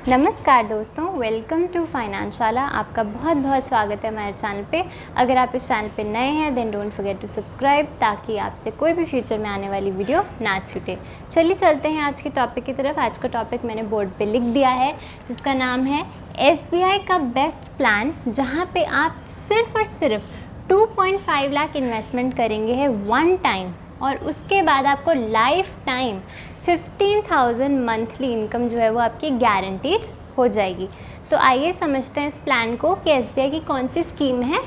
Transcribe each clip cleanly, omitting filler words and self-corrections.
नमस्कार दोस्तों, welcome to फाइनेंशियला। आपका बहुत बहुत स्वागत है हमारे चैनल पे। अगर आप इस चैनल पे नए हैं then don't forget to subscribe, ताकि आपसे कोई भी फ्यूचर में आने वाली वीडियो ना छूटे। चलिए चलते हैं आज के टॉपिक की तरफ। आज का टॉपिक मैंने बोर्ड पे लिख दिया है, जिसका नाम है SBI का बेस्ट प्लान, जहाँ पे आप सिर्फ और सिर्फ 2.5 लाख इन्वेस्टमेंट करेंगे है वन टाइम, और उसके बाद आपको लाइफ टाइम 15,000 मंथली इनकम जो है वो आपकी गारंटीड हो जाएगी। तो आइए समझते हैं इस प्लान को कि SBI की कौन सी स्कीम है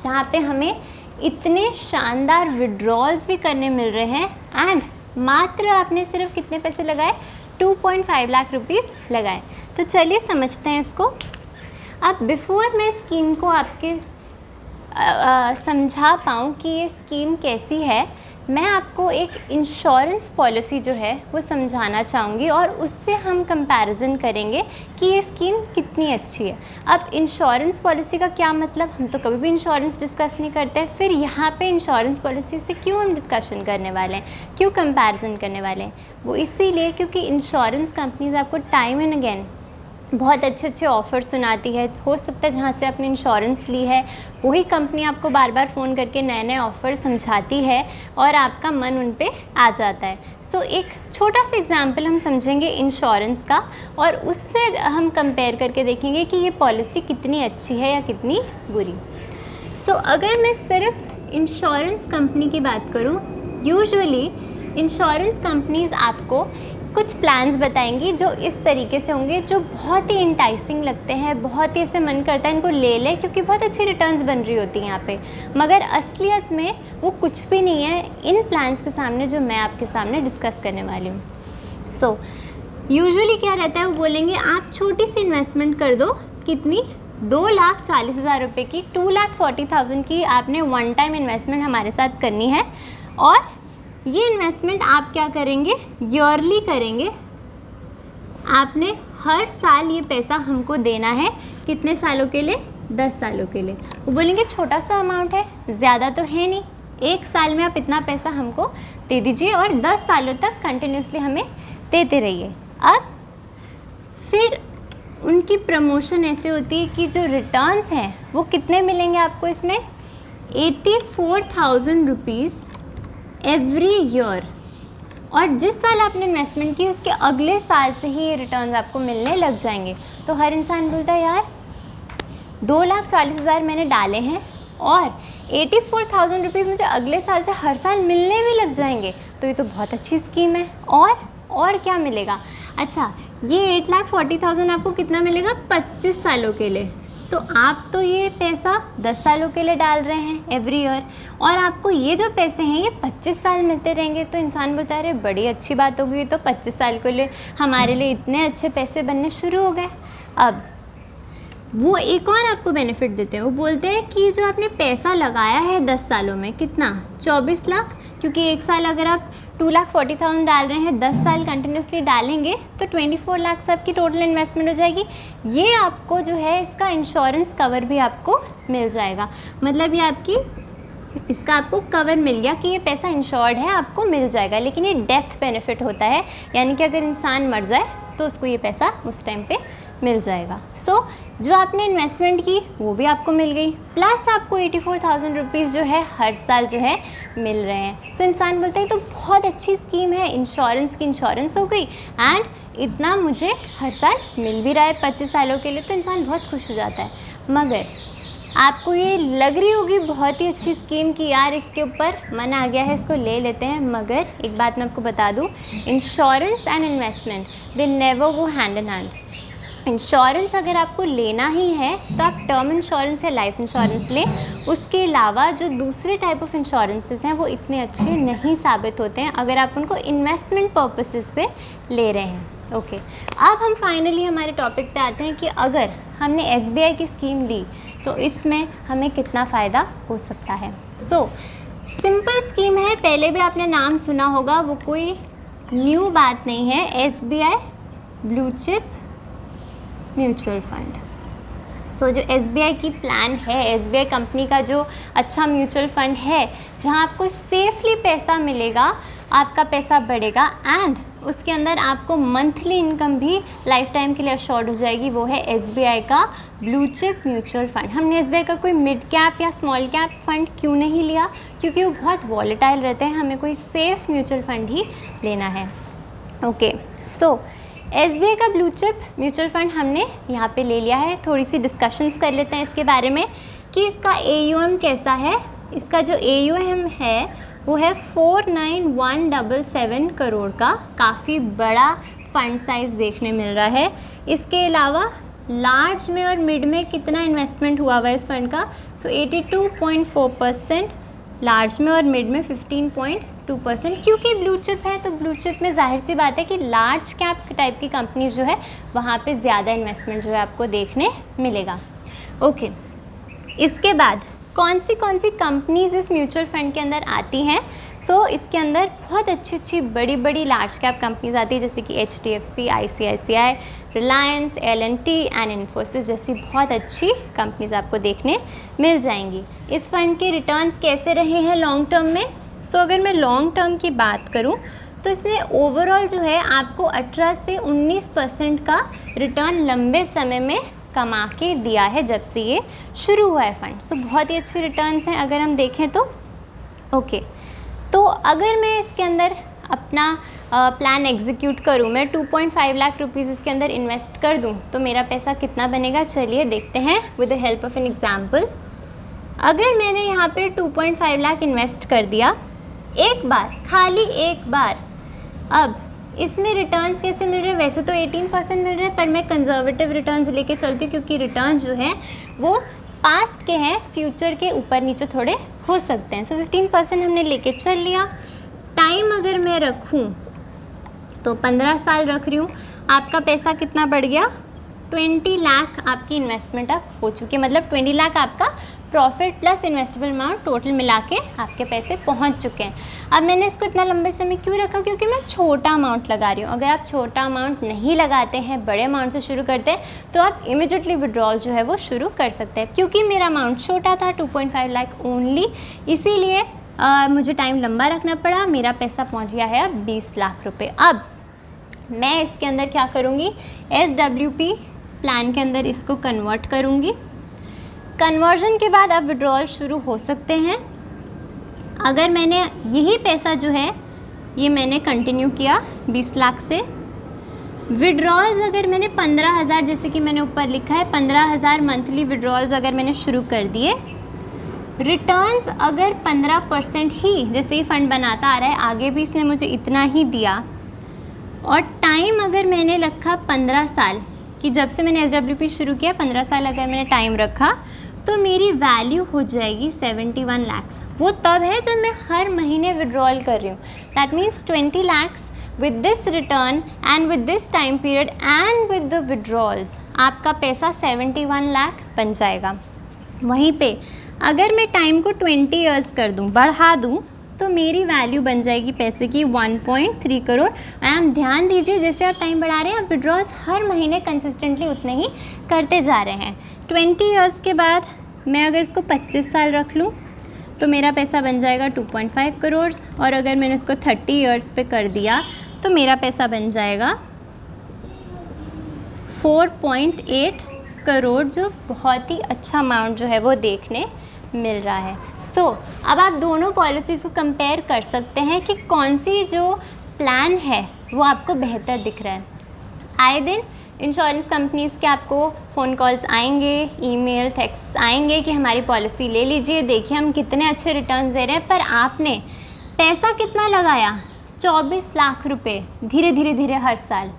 जहाँ पे हमें इतने शानदार विड्रॉल्स भी करने मिल रहे हैं एंड मात्र आपने सिर्फ कितने पैसे लगाए, 2.5 लाख रुपीज़ लगाए। तो चलिए समझते हैं इसको। अब बिफोर मैं स्कीम को आपके समझा पाऊँ कि ये स्कीम कैसी है, मैं आपको एक इंश्योरेंस पॉलिसी जो है वो समझाना चाहूँगी और उससे हम कंपैरिजन करेंगे कि ये स्कीम कितनी अच्छी है। अब इंश्योरेंस पॉलिसी का क्या मतलब, हम तो कभी भी इंश्योरेंस डिस्कस नहीं करते हैं, फिर यहाँ पे इंश्योरेंस पॉलिसी से क्यों हम डिस्कशन करने वाले हैं, क्यों कंपैरिजन करने वाले हैं, वो इसीलिए क्योंकि इंश्योरेंस कंपनीज आपको टाइम एंड अगेन बहुत अच्छे अच्छे ऑफ़र सुनाती है। हो सकता है जहाँ से आपने इंश्योरेंस ली है वही कंपनी आपको बार बार फ़ोन करके नए नए ऑफ़र समझाती है और आपका मन उन पे आ जाता है। सो एक छोटा सा एग्जांपल हम समझेंगे इंश्योरेंस का, और उससे हम कंपेयर करके देखेंगे कि ये पॉलिसी कितनी अच्छी है या कितनी बुरी। सो अगर मैं सिर्फ इंश्योरेंस कंपनी की बात करूँ, यूजुअली इंश्योरेंस कंपनीज़ आपको कुछ प्लान्स बताएंगी जो इस तरीके से होंगे, जो बहुत ही इंटाइसिंग लगते हैं, बहुत ही ऐसे मन करता है इनको ले लें क्योंकि बहुत अच्छी रिटर्न्स बन रही होती हैं यहाँ पे, मगर असलियत में वो कुछ भी नहीं है इन प्लान्स के सामने जो मैं आपके सामने डिस्कस करने वाली हूँ। सो यूजुअली क्या रहता है, वो बोलेंगे आप छोटी सी इन्वेस्टमेंट कर दो, कितनी, 2,40,000 रुपये की, 2,40,000 की आपने वन टाइम इन्वेस्टमेंट हमारे साथ करनी है, और ये इन्वेस्टमेंट आप क्या करेंगे, ईयरली करेंगे। आपने हर साल ये पैसा हमको देना है, कितने सालों के लिए, 10 सालों के लिए। वो बोलेंगे छोटा सा अमाउंट है, ज़्यादा तो है नहीं, एक साल में आप इतना पैसा हमको दे दीजिए और 10 सालों तक कंटिन्यूसली हमें देते रहिए। अब फिर उनकी प्रमोशन ऐसे होती है कि जो रिटर्न्स हैं वो कितने मिलेंगे आपको इसमें, 84,000 रुपीज़ एवरी ईयर, और जिस साल आपने इन्वेस्टमेंट की उसके अगले साल से ही ये रिटर्न्स आपको मिलने लग जाएंगे। तो हर इंसान बोलता है यार 2,40,000 मैंने डाले हैं और 84,000 रुपीज़ मुझे अगले साल से हर साल मिलने भी लग जाएंगे, तो ये तो बहुत अच्छी स्कीम है। और क्या मिलेगा, अच्छा ये 8,40,000 आपको कितना मिलेगा, 25 सालों के लिए। तो आप तो ये पैसा 10 सालों के लिए डाल रहे हैं एवरी ईयर, और आपको ये जो पैसे हैं ये 25 साल मिलते रहेंगे। तो इंसान बोलता है अरे बड़ी अच्छी बात होगी, तो 25 साल के लिए हमारे लिए इतने अच्छे पैसे बनने शुरू हो गए। अब वो एक और आपको बेनिफिट देते हैं, वो बोलते हैं कि जो आपने पैसा लगाया है 10 सालों में, कितना, 24 लाख, क्योंकि एक साल अगर आप 2,40,000 डाल रहे हैं, 10 साल कंटिन्यूसली डालेंगे तो 24 लाख से आपकी टोटल इन्वेस्टमेंट हो जाएगी। ये आपको जो है इसका इंश्योरेंस कवर भी आपको मिल जाएगा, मतलब ये आपकी इसका आपको कवर मिल गया कि ये पैसा इंश्योर्ड है, आपको मिल जाएगा। लेकिन ये डेथ बेनिफिट होता है, यानी कि अगर इंसान मर जाए तो उसको ये पैसा उस टाइम पे मिल जाएगा। सो जो आपने इन्वेस्टमेंट की वो भी आपको मिल गई, प्लस आपको 84,000 रुपीज़ जो है हर साल जो है मिल रहे हैं। सो इंसान बोलता है तो बहुत अच्छी स्कीम है, इंश्योरेंस की इंश्योरेंस हो गई एंड इतना मुझे हर साल मिल भी रहा है 25 सालों के लिए, तो इंसान बहुत खुश हो जाता है। मगर आपको ये लग रही होगी बहुत ही अच्छी स्कीम कि यार इसके ऊपर मन आ गया है, इसको ले लेते हैं, मगर एक बात मैं आपको बता दूं, insurance and investment they never go hand in hand. Insurance अगर आपको लेना ही है तो आप टर्म इंश्योरेंस या लाइफ इंश्योरेंस लें, उसके अलावा जो दूसरे टाइप ऑफ इंश्योरेंसेस हैं वो इतने अच्छे नहीं साबित होते हैं अगर आप उनको इन्वेस्टमेंट पर्पसेस से ले रहे हैं। ओके, अब हम फाइनली हमारे टॉपिक पे आते हैं कि अगर हमने SBI की स्कीम ली तो इसमें हमें कितना फ़ायदा हो सकता है। सो सिंपल स्कीम है, पहले भी आपने नाम सुना होगा, वो कोई न्यू बात नहीं है, SBI blue chip mutual fund. So जो SBI की प्लान है, SBI कंपनी का जो अच्छा म्यूचुअल फंड है, जहां आपको सेफली पैसा मिलेगा, आपका पैसा बढ़ेगा एंड उसके अंदर आपको मंथली इनकम भी लाइफ टाइम के लिए अश्योर्ड हो जाएगी, वो है SBI का ब्लू चिप म्यूचुअल फंड। हमने SBI का कोई मिड कैप या स्मॉल कैप फंड क्यों नहीं लिया? क्योंकि वो बहुत वॉलेटाइल रहते हैं, हमें कोई सेफ़ म्यूचुअल फंड ही लेना है। ओके, सो SBI का ब्लू चिप म्यूचुअल फंड हमने यहाँ पे ले लिया है। थोड़ी सी डिस्कशंस कर लेते हैं इसके बारे में कि इसका AUM कैसा है। इसका जो AUM है वो है 49,177 करोड़ का, काफ़ी बड़ा फंड साइज़ देखने मिल रहा है। इसके अलावा लार्ज में और मिड में कितना इन्वेस्टमेंट हुआ हुआ है इस फंड का? सो 82.4%, लार्ज में और मिड में 15.2%। क्योंकि ब्लू चिप है तो ब्लू चिप में जाहिर सी बात है कि लार्ज कैप टाइप की कंपनी जो है वहाँ पे ज़्यादा इन्वेस्टमेंट जो है आपको देखने मिलेगा। ओके, इसके बाद कौन सी कंपनीज़ इस म्यूचुअल फंड के अंदर आती हैं? सो इसके अंदर बहुत अच्छी बड़ी लार्ज कैप कंपनीज आती है, जैसे कि HDFC, ICICI, Reliance, L&T and Infosys जैसी बहुत अच्छी कंपनीज आपको देखने मिल जाएंगी। इस फंड के रिटर्न्स कैसे रहे हैं लॉन्ग टर्म में? सो अगर मैं लॉन्ग टर्म की बात करूं तो इसने ओवरऑल जो है आपको 18 से 19% का रिटर्न लंबे समय में कमा के दिया है जब से ये शुरू हुआ है फंड। सो बहुत ही अच्छे रिटर्न्स हैं अगर हम देखें तो। ओके, तो अगर मैं इसके अंदर अपना प्लान एग्जीक्यूट करूँ, मैं 2.5 लाख रुपीज़ इसके अंदर इन्वेस्ट कर दूँ तो मेरा पैसा कितना बनेगा? चलिए देखते हैं with the help of an example. अगर मैंने यहाँ पे 2.5 लाख इन्वेस्ट कर दिया एक बार, खाली एक बार, अब इसमें रिटर्न्स कैसे मिल रहे हैं? वैसे तो 18% मिल रहे हैं, पर मैं कंजर्वेटिव रिटर्न्स लेके चलती हूँ क्योंकि रिटर्न जो है वो पास्ट के हैं, फ्यूचर के ऊपर नीचे थोड़े हो सकते हैं। सो 15% हमने लेके चल लिया। टाइम अगर मैं रखूँ तो 15 साल रख रही हूँ, आपका पैसा कितना बढ़ गया? 20 लाख आपकी इन्वेस्टमेंट अब हो चुकी है, मतलब 20 लाख आपका profit plus investable amount total मिला के आपके पैसे पहुंच चुके हैं। अब मैंने इसको इतना लंबे समय क्यों रखा? क्योंकि मैं छोटा अमाउंट लगा रही हूँ। अगर आप छोटा अमाउंट नहीं लगाते हैं, बड़े अमाउंट से शुरू करते हैं, तो आप इमिडिएटली विड्रॉल जो है वो शुरू कर सकते हैं। क्योंकि मेरा अमाउंट छोटा था, 2.5 लाख ओनली, इसीलिए मुझे टाइम लंबा रखना पड़ा। मेरा पैसा पहुँच गया है अब 20 लाख रुपये। अब मैं इसके अंदर क्या करूँगी? SWP प्लान के अंदर इसको कन्वर्ट करूँगी। कन्वर्जन के बाद अब विड्रॉल शुरू हो सकते हैं। अगर मैंने यही पैसा जो है ये मैंने कंटिन्यू किया 20 लाख से, विड्रॉल्स अगर मैंने 15,000, जैसे कि मैंने ऊपर लिखा है 15,000 मंथली विड्रॉल्स अगर मैंने शुरू कर दिए, रिटर्न्स अगर 15% ही, जैसे ही फंड बनाता आ रहा है आगे भी इसने मुझे इतना ही दिया, और टाइम अगर मैंने रखा 15 साल, कि जब से मैंने SWP शुरू किया 15 साल अगर मैंने टाइम रखा, तो मेरी वैल्यू हो जाएगी 71 लाख। वो तब है जब मैं हर महीने विड्रॉल कर रही हूँ। That means 20 lakh with this return and with this time period and with the withdrawals आपका पैसा 71 लाख बन जाएगा। वहीं पे अगर मैं टाइम को 20 ईयर्स कर दूँ, बढ़ा दूँ, तो मेरी वैल्यू बन जाएगी पैसे की 1.3 करोड़। एंड ध्यान दीजिए, जैसे आप टाइम बढ़ा रहे हैं, आप विड्रॉल्स हर महीने कंसिस्टेंटली उतने ही करते जा रहे हैं। 20 ईयर्स के बाद मैं अगर इसको 25 साल रख लूँ तो मेरा पैसा बन जाएगा 2.5 करोड़, और अगर मैंने इसको 30 ईयर्स पे कर दिया तो मेरा पैसा बन जाएगा 4.8 करोड़, जो बहुत ही अच्छा अमाउंट जो है वो देखने मिल रहा है। सो अब आप दोनों पॉलिसीज़ को कंपेयर कर सकते हैं कि कौन सी जो प्लान है वो आपको बेहतर दिख रहा है। आए दिन इंश्योरेंस कंपनीज़ के आपको फ़ोन कॉल्स आएंगे, ईमेल, टेक्स्ट आएंगे कि हमारी पॉलिसी ले लीजिए, देखिए हम कितने अच्छे रिटर्न्स दे रहे हैं, पर आपने पैसा कितना लगाया? 24 लाख रुपए धीरे धीरे हर साल,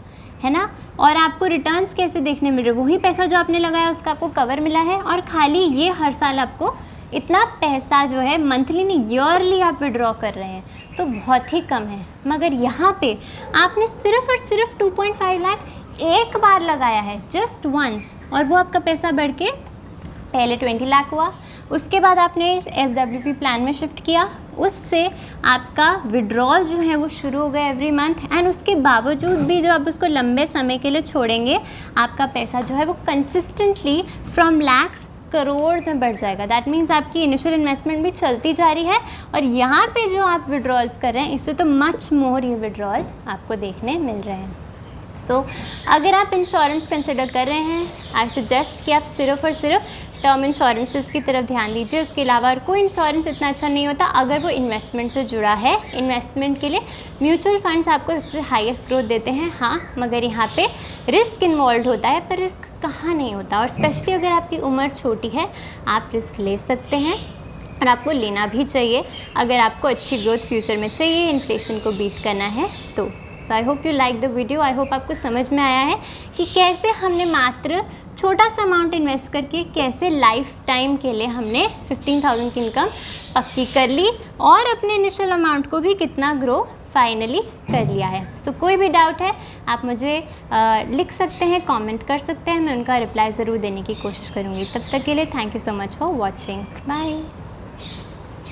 है ना। और आपको रिटर्न्स कैसे देखने मिल रहे? वही पैसा जो आपने लगाया उसका आपको कवर मिला है, और खाली ये हर साल आपको इतना पैसा जो है मंथली नहीं ईयरली आप विड्रॉ कर रहे हैं, तो बहुत ही कम है। मगर यहाँ पे आपने सिर्फ और सिर्फ 2.5 लाख एक बार लगाया है, जस्ट वंस, और वो आपका पैसा बढ़ के पहले 20 लाख हुआ। उसके बाद आपने इस SWP प्लान में शिफ्ट किया, उससे आपका विड्रॉल जो है वो शुरू हो गया एवरी मंथ, एंड उसके बावजूद भी जब आप उसको लंबे समय के लिए छोड़ेंगे, आपका पैसा जो है वो कंसिस्टेंटली फ्रॉम लैक्स करोड़ में बढ़ जाएगा। दैट मीन्स आपकी इनिशियल इन्वेस्टमेंट भी चलती जा रही है और यहाँ पे जो आप विड्रॉल्स कर रहे हैं इससे तो मच मोर ये विड्रॉल आपको देखने मिल रहे हैं। सो अगर आप इंश्योरेंस कंसिडर कर रहे हैं, आई सजेस्ट कि आप सिर्फ और सिर्फ टर्म इंश्योरेंसेस की तरफ ध्यान दीजिए। उसके अलावा और कोई इंश्योरेंस इतना अच्छा नहीं होता अगर वो इन्वेस्टमेंट से जुड़ा है। इन्वेस्टमेंट के लिए म्यूचुअल फंड्स आपको सबसे हाईएस्ट ग्रोथ देते हैं, हाँ, मगर यहाँ पे रिस्क इन्वॉल्व होता है, पर रिस्क कहाँ नहीं होता। और स्पेशली अगर आपकी उम्र छोटी है आप रिस्क ले सकते हैं और आपको लेना भी चाहिए अगर आपको अच्छी ग्रोथ फ्यूचर में चाहिए, इन्फ्लेशन को बीट करना है तो। So I hope you like the video. I hope आपको समझ में आया है कि कैसे हमने मात्र छोटा सा अमाउंट इन्वेस्ट करके कैसे लाइफ टाइम के लिए हमने 15,000 की इनकम पक्की कर ली और अपने इनिशियल अमाउंट को भी कितना ग्रो फाइनली कर लिया है। सो कोई भी डाउट है आप मुझे लिख सकते हैं, कमेंट कर सकते हैं, मैं उनका रिप्लाई ज़रूर देने की कोशिश करूँगी। तब तक के लिए thank you so much for watching. Bye.